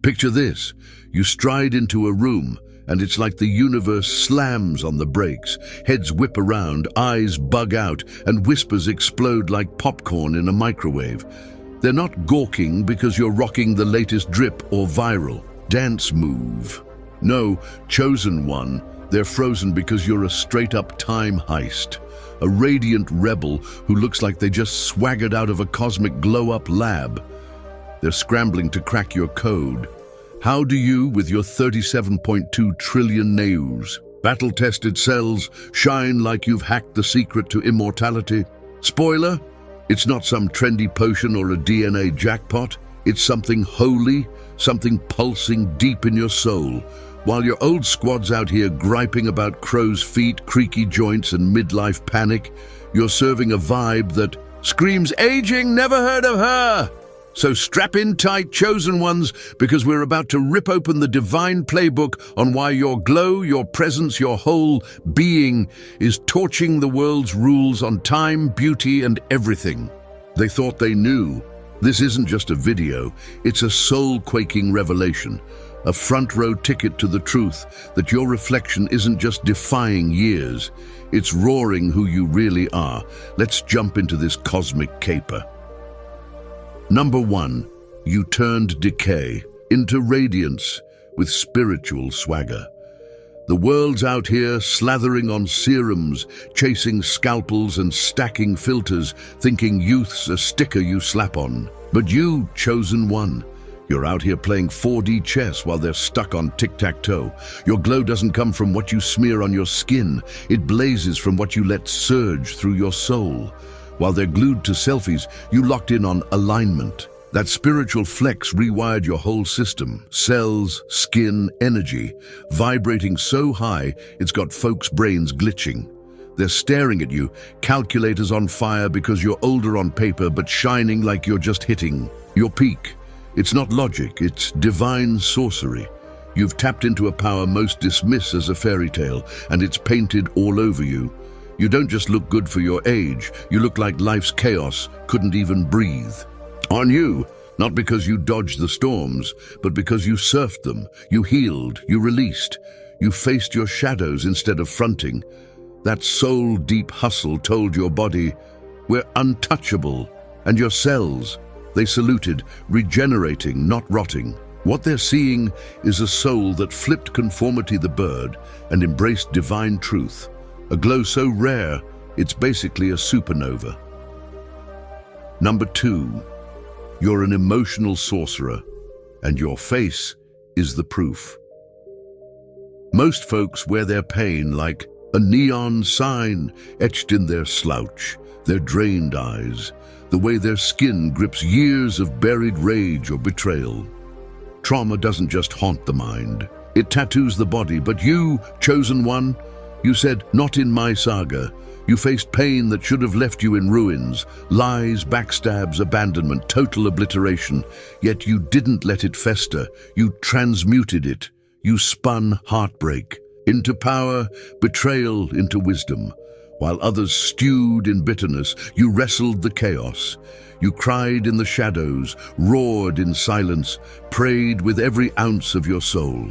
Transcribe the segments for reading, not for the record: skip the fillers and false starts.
Picture this. You stride into a room, and it's like the universe slams on the brakes. Heads whip around, eyes bug out, and whispers explode like popcorn in a microwave. They're not gawking because you're rocking the latest drip or viral dance move. No, chosen one, they're frozen because you're a straight-up time heist. A radiant rebel who looks like they just swaggered out of a cosmic glow-up lab. They're scrambling to crack your code. How do you, with your 37.2 trillion neus, battle-tested cells, shine like you've hacked the secret to immortality? Spoiler, it's not some trendy potion or a DNA jackpot. It's something holy, something pulsing deep in your soul. While your old squad's out here griping about crow's feet, creaky joints, and midlife panic, you're serving a vibe that screams aging, never heard of her. So strap in tight, chosen ones, because we're about to rip open the divine playbook on why your glow, your presence, your whole being is torching the world's rules on time, beauty, and everything. They thought they knew. This isn't just a video, it's a soul-quaking revelation, a front-row ticket to the truth that your reflection isn't just defying years, it's roaring who you really are. Let's jump into this cosmic caper. Number 1, you turned decay into radiance with spiritual swagger. The world's out here slathering on serums, chasing scalpels and stacking filters, thinking youth's a sticker you slap on. But you, chosen one, you're out here playing 4D chess while they're stuck on tic-tac-toe. Your glow doesn't come from what you smear on your skin. It blazes from what you let surge through your soul. While they're glued to selfies, you locked in on alignment. That spiritual flex rewired your whole system. Cells, skin, energy, vibrating so high it's got folks' brains glitching. They're staring at you, calculators on fire because you're older on paper but shining like you're just hitting your peak. It's not logic, it's divine sorcery. You've tapped into a power most dismiss as a fairy tale, and it's painted all over you. You don't just look good for your age, you look like life's chaos couldn't even breathe. On you, not because you dodged the storms, but because you surfed them, you healed, you released, you faced your shadows instead of fronting. That soul-deep hustle told your body, we're untouchable, and your cells, they saluted, regenerating, not rotting. What they're seeing is a soul that flipped conformity the bird and embraced divine truth. A glow so rare, it's basically a supernova. Number 2, you're an emotional sorcerer, and your face is the proof. Most folks wear their pain like a neon sign etched in their slouch, their drained eyes, the way their skin grips years of buried rage or betrayal. Trauma doesn't just haunt the mind, it tattoos the body, but you, chosen one, you said, not in my saga. You faced pain that should have left you in ruins, lies, backstabs, abandonment, total obliteration. Yet you didn't let it fester, you transmuted it. You spun heartbreak into power, betrayal into wisdom. While others stewed in bitterness, you wrestled the chaos. You cried in the shadows, roared in silence, prayed with every ounce of your soul.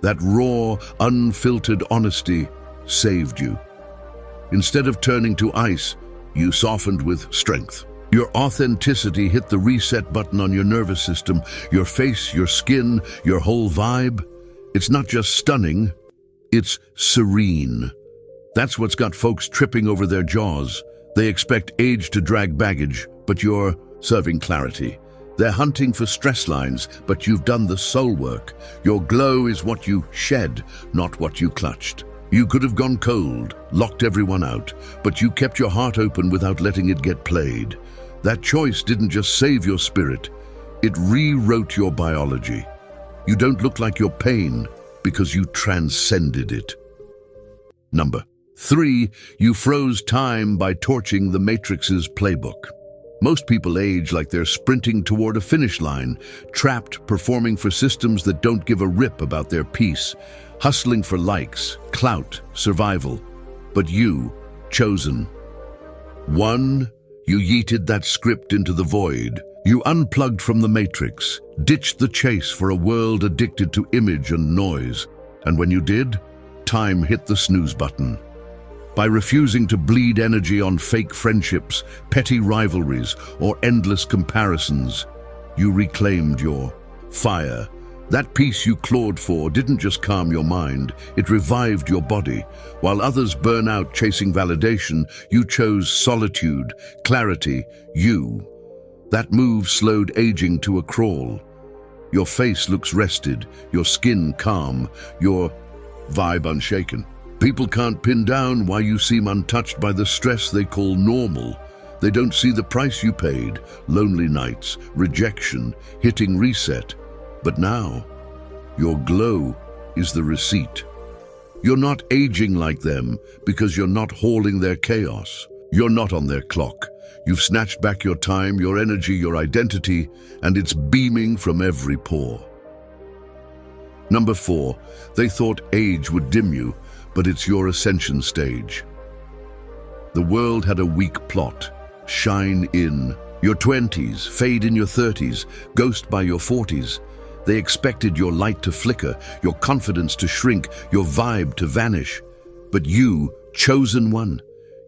That raw, unfiltered honesty saved you. Instead of turning to ice, you softened with strength. Your authenticity hit the reset button on your nervous system, your face, your skin, your whole vibe. It's not just stunning, it's serene. That's what's got folks tripping over their jaws. They expect age to drag baggage, but you're serving clarity. They're hunting for stress lines, but you've done the soul work. Your glow is what you shed, not what you clutched. You could have gone cold, locked everyone out, but you kept your heart open without letting it get played. That choice didn't just save your spirit, it rewrote your biology. You don't look like your pain because you transcended it. Number 3, you froze time by torching the Matrix's playbook. Most people age like they're sprinting toward a finish line, trapped, performing for systems that don't give a rip about their peace, hustling for likes, clout, survival. But you, chosen one, you yeeted that script into the void. You unplugged from the matrix, ditched the chase for a world addicted to image and noise. And when you did, time hit the snooze button. By refusing to bleed energy on fake friendships, petty rivalries, or endless comparisons, you reclaimed your fire. That peace you clawed for didn't just calm your mind, it revived your body. While others burn out chasing validation, you chose solitude, clarity, you. That move slowed aging to a crawl. Your face looks rested, your skin calm, your vibe unshaken. People can't pin down why you seem untouched by the stress they call normal. They don't see the price you paid, lonely nights, rejection, hitting reset. But now, your glow is the receipt. You're not aging like them because you're not hauling their chaos. You're not on their clock. You've snatched back your time, your energy, your identity, and it's beaming from every pore. Number 4, they thought age would dim you, but it's your ascension stage. The world had a weak plot. Shine in your 20s, fade in your 30s, ghost by your 40s. They expected your light to flicker, your confidence to shrink, your vibe to vanish. But you, chosen one,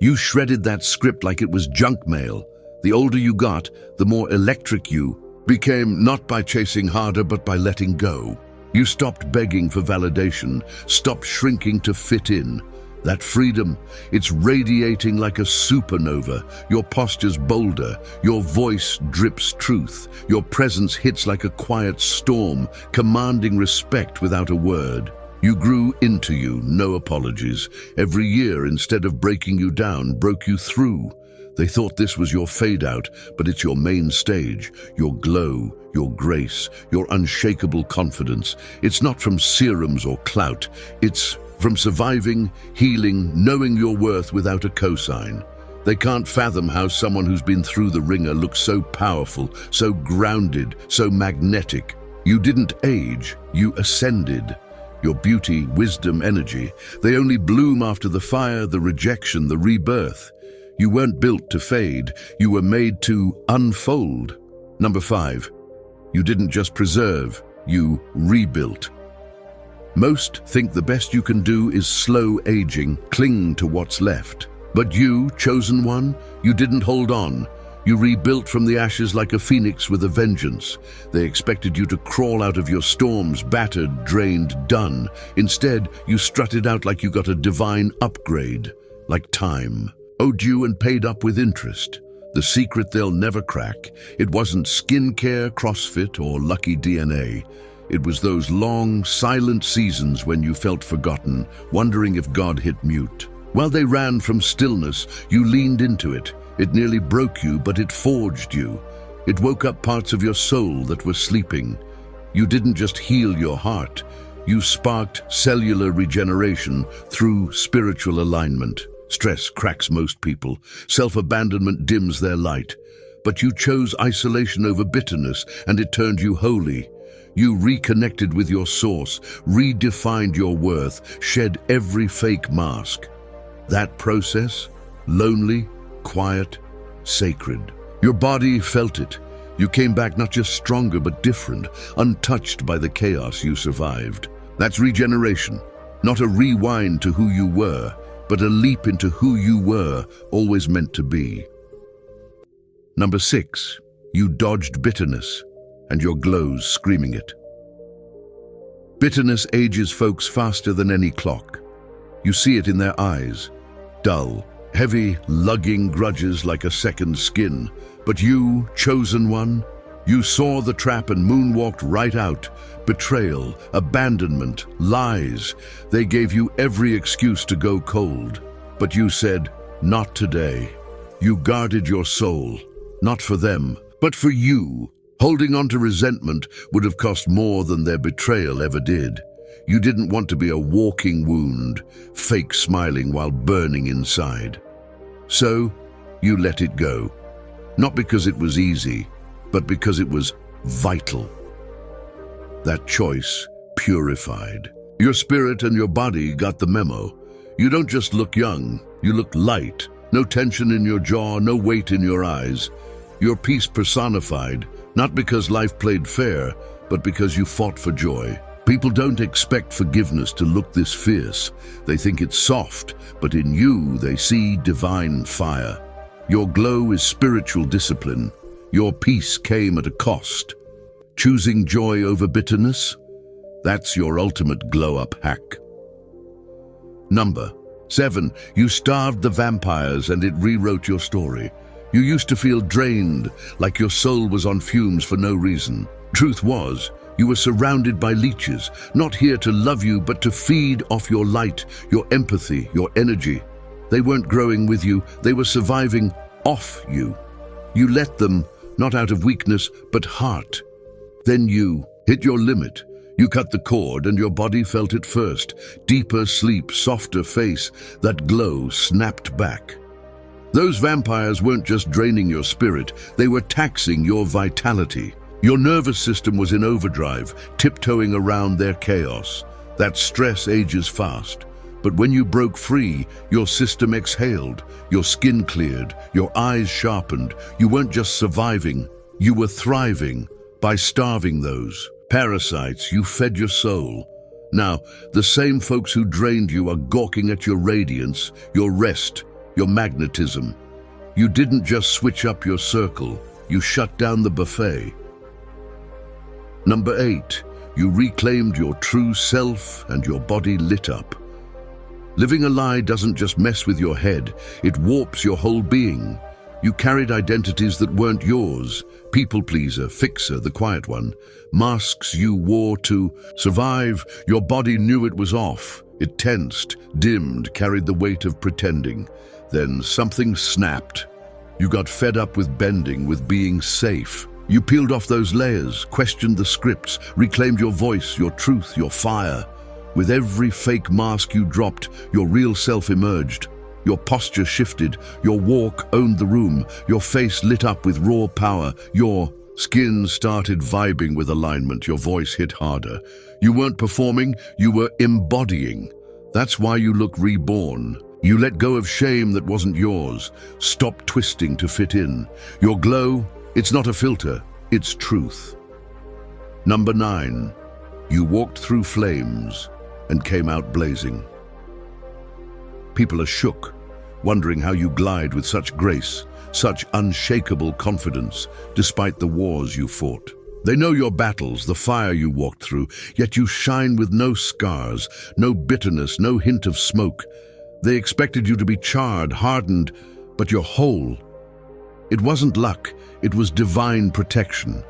you shredded that script like it was junk mail. The older you got, the more electric you became, not by chasing harder, but by letting go. You stopped begging for validation, stopped shrinking to fit in. That freedom, it's radiating like a supernova. Your posture's bolder, your voice drips truth, your presence hits like a quiet storm, commanding respect without a word. You grew into you, no apologies. Every year, instead of breaking you down, broke you through. They thought this was your fade out, but it's your main stage, your glow, your grace, your unshakable confidence. It's not from serums or clout, it's from surviving, healing, knowing your worth without a cosign. They can't fathom how someone who's been through the ringer looks so powerful, so grounded, so magnetic. You didn't age, you ascended. Your beauty, wisdom, energy, they only bloom after the fire, the rejection, the rebirth. You weren't built to fade, you were made to unfold. Number 5, you didn't just preserve, you rebuilt. Most think the best you can do is slow aging, cling to what's left. But you, chosen one, you didn't hold on. You rebuilt from the ashes like a phoenix with a vengeance. They expected you to crawl out of your storms, battered, drained, done. Instead, you strutted out like you got a divine upgrade, like time, owed you and paid up with interest. The secret they'll never crack, it wasn't skincare, CrossFit, or lucky DNA. It was those long, silent seasons when you felt forgotten, wondering if God hit mute. While they ran from stillness, you leaned into it. It nearly broke you, but it forged you. It woke up parts of your soul that were sleeping. You didn't just heal your heart. You sparked cellular regeneration through spiritual alignment. Stress cracks most people. Self-abandonment dims their light. But you chose isolation over bitterness, and it turned you holy. You reconnected with your source, redefined your worth, shed every fake mask. That process, lonely, quiet, sacred. Your body felt it. You came back not just stronger but different, untouched by the chaos you survived. That's regeneration, not a rewind to who you were, but a leap into who you were always meant to be. Number 6, you dodged bitterness, and your glow's screaming it. Bitterness ages folks faster than any clock. You see it in their eyes, dull, heavy, lugging grudges like a second skin. But you, chosen one, you saw the trap and moonwalked right out. Betrayal, abandonment, lies. They gave you every excuse to go cold. But you said, not today. You guarded your soul, not for them, but for you. Holding on to resentment would have cost more than their betrayal ever did. You didn't want to be a walking wound, fake smiling while burning inside. So, you let it go. Not because it was easy, but because it was vital. That choice purified. Your spirit and your body got the memo. You don't just look young, you look light. No tension in your jaw, no weight in your eyes. Your peace personified, Not because life played fair, but because you fought for joy. People don't expect forgiveness to look this fierce. They think it's soft, but in you they see divine fire. Your glow is spiritual discipline. Your peace came at a cost. Choosing joy over bitterness? That's your ultimate glow-up hack. Number 7. You starved the vampires and it rewrote your story. You used to feel drained, like your soul was on fumes for no reason. Truth was, you were surrounded by leeches, not here to love you but to feed off your light, your empathy, your energy. They weren't growing with you, they were surviving off you. You let them, not out of weakness, but heart. Then you hit your limit. You cut the cord and your body felt it first. Deeper sleep, softer face, that glow snapped back. Those vampires weren't just draining your spirit, they were taxing your vitality. Your nervous system was in overdrive, tiptoeing around their chaos. That stress ages fast. But when you broke free, your system exhaled, your skin cleared, your eyes sharpened. You weren't just surviving, you were thriving. By starving those parasites, you fed your soul. Now, the same folks who drained you are gawking at your radiance, your rest, your magnetism. You didn't just switch up your circle, you shut down the buffet. Number 8. You reclaimed your true self and your body lit up. Living a lie doesn't just mess with your head, it warps your whole being. You carried identities that weren't yours. People pleaser, fixer, the quiet one. Masks you wore to survive. Your body knew it was off. It tensed, dimmed, carried the weight of pretending. Then something snapped. You got fed up with bending, with being safe. You peeled off those layers, questioned the scripts, reclaimed your voice, your truth, your fire. With every fake mask you dropped, your real self emerged. Your posture shifted, your walk owned the room, your face lit up with raw power, your skin started vibing with alignment, your voice hit harder. You weren't performing, you were embodying. That's why you look reborn. You let go of shame that wasn't yours, stopped twisting to fit in. Your glow, it's not a filter, it's truth. Number 9. You walked through flames and came out blazing. People are shook, wondering how you glide with such grace, such unshakable confidence, despite the wars you fought. They know your battles, the fire you walked through, yet you shine with no scars, no bitterness, no hint of smoke. They expected you to be charred, hardened, but you're whole. It wasn't luck, it was divine protection.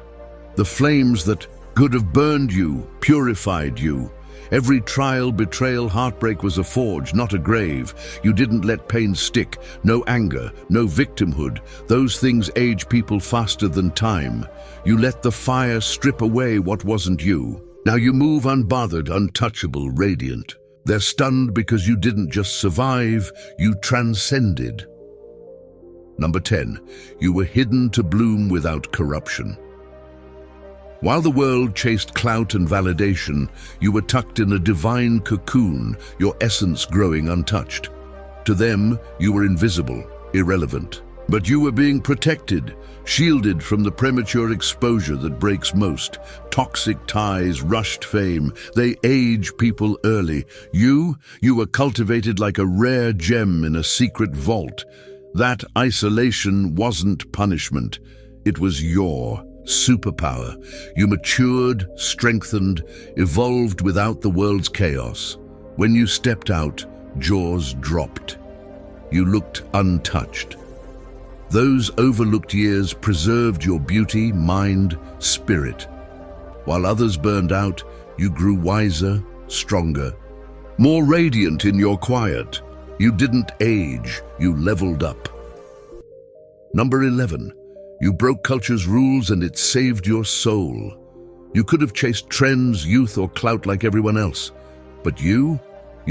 The flames that could have burned you, purified you. Every trial, betrayal, heartbreak was a forge, not a grave. You didn't let pain stick, no anger, no victimhood. Those things age people faster than time. You let the fire strip away what wasn't you. Now you move unbothered, untouchable, radiant. They're stunned because you didn't just survive, you transcended. Number 10. You were hidden to bloom without corruption. While the world chased clout and validation, you were tucked in a divine cocoon, your essence growing untouched. To them, you were invisible, irrelevant. But you were being protected, shielded from the premature exposure that breaks most. Toxic ties, rushed fame, they age people early. You were cultivated like a rare gem in a secret vault. That isolation wasn't punishment, it was your superpower. You matured, strengthened, evolved without the world's chaos. When you stepped out, jaws dropped. You looked untouched. Those overlooked years preserved your beauty, mind, spirit. While others burned out, you grew wiser, stronger, more radiant in your quiet. You didn't age, you leveled up. Number 11. You broke culture's rules and it saved your soul. You could have chased trends, youth, or clout like everyone else. But you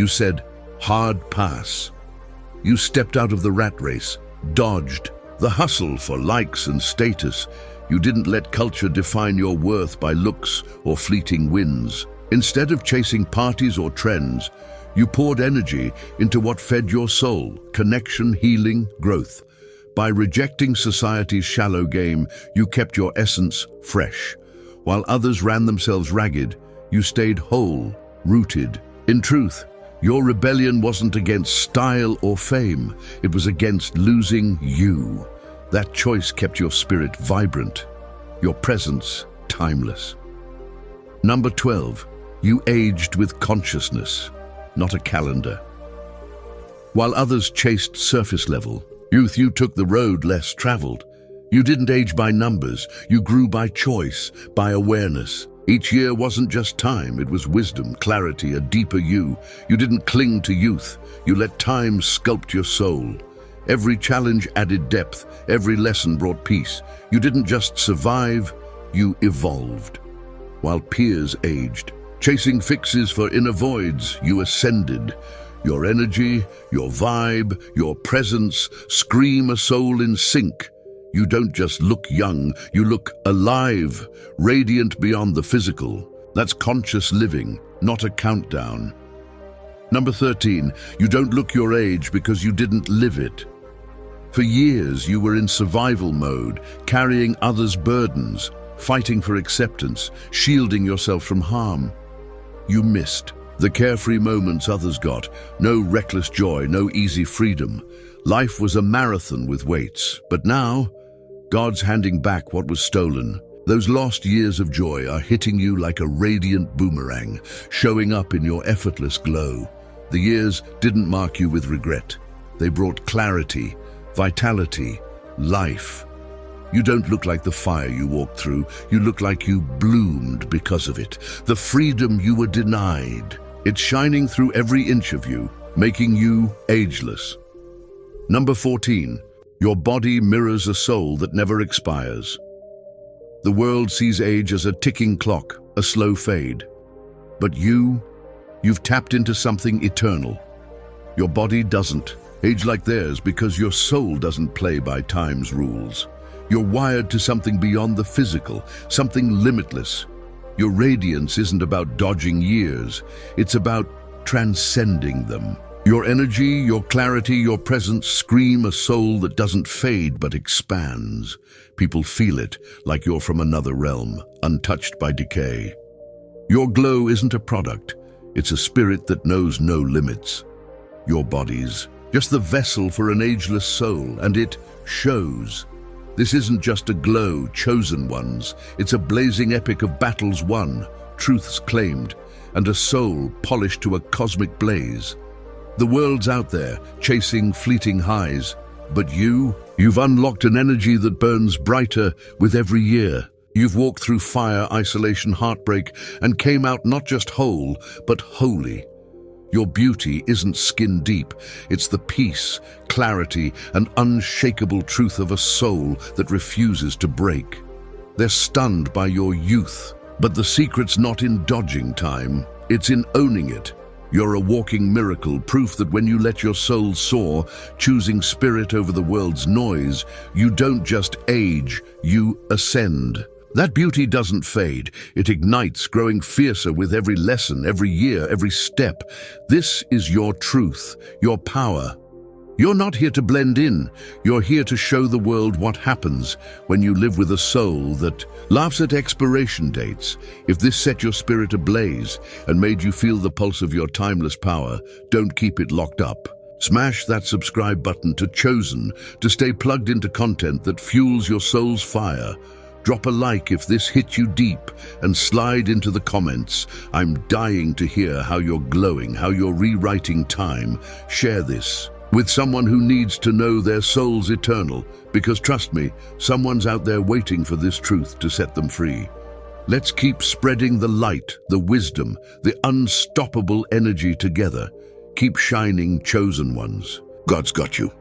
said, hard pass. You stepped out of the rat race, dodged the hustle for likes and status. You didn't let culture define your worth by looks or fleeting wins. Instead of chasing parties or trends, you poured energy into what fed your soul, connection, healing, growth. By rejecting society's shallow game, you kept your essence fresh. While others ran themselves ragged, you stayed whole, rooted. In truth, your rebellion wasn't against style or fame, it was against losing you. That choice kept your spirit vibrant, your presence timeless. Number 12, you aged with consciousness, not a calendar. While others chased surface level, you took the road less traveled. You didn't age by numbers, you grew by choice, by awareness. Each year wasn't just time, it was wisdom, clarity, a deeper you. You didn't cling to youth, you let time sculpt your soul. Every challenge added depth, every lesson brought peace. You didn't just survive, you evolved. While peers aged, chasing fixes for inner voids, you ascended. Your energy, your vibe, your presence scream a soul in sync. You don't just look young, you look alive, radiant beyond the physical. That's conscious living, not a countdown. Number 13, you don't look your age because you didn't live it. For years you were in survival mode, carrying others' burdens, fighting for acceptance, shielding yourself from harm. You missed the carefree moments others got, no reckless joy, no easy freedom. Life was a marathon with weights, but now, God's handing back what was stolen. Those lost years of joy are hitting you like a radiant boomerang, showing up in your effortless glow. The years didn't mark you with regret. They brought clarity, vitality, life. You don't look like the fire you walked through, you look like you bloomed because of it. The freedom you were denied, it's shining through every inch of you, making you ageless. Number 14, your body mirrors a soul that never expires. The world sees age as a ticking clock, a slow fade. But you've tapped into something eternal. Your body doesn't age like theirs because your soul doesn't play by time's rules. You're wired to something beyond the physical, something limitless. Your radiance isn't about dodging years, it's about transcending them. Your energy, your clarity, your presence scream a soul that doesn't fade but expands. People feel it like you're from another realm, untouched by decay. Your glow isn't a product, it's a spirit that knows no limits. Your body's just the vessel for an ageless soul, and it shows. This isn't just a glow, chosen ones. It's a blazing epic of battles won, truths claimed, and a soul polished to a cosmic blaze. The world's out there, chasing fleeting highs, but you've unlocked an energy that burns brighter with every year. You've walked through fire, isolation, heartbreak, and came out not just whole, but holy. Your beauty isn't skin deep, it's the peace, clarity, and unshakable truth of a soul that refuses to break. They're stunned by your youth, but the secret's not in dodging time, it's in owning it. You're a walking miracle, proof that when you let your soul soar, choosing spirit over the world's noise, you don't just age, you ascend. That beauty doesn't fade, it ignites, growing fiercer with every lesson, every year, every step. This is your truth, your power. You're not here to blend in, you're here to show the world what happens when you live with a soul that laughs at expiration dates. If this set your spirit ablaze and made you feel the pulse of your timeless power, don't keep it locked up. Smash that subscribe button to 𝐘𝐨𝐮 to stay plugged into content that fuels your soul's fire. Drop a like if this hit you deep and slide into the comments. I'm dying to hear how you're glowing, how you're rewriting time. Share this with someone who needs to know their soul's eternal, because trust me, someone's out there waiting for this truth to set them free. Let's keep spreading the light, the wisdom, the unstoppable energy together. Keep shining, chosen ones. God's got you.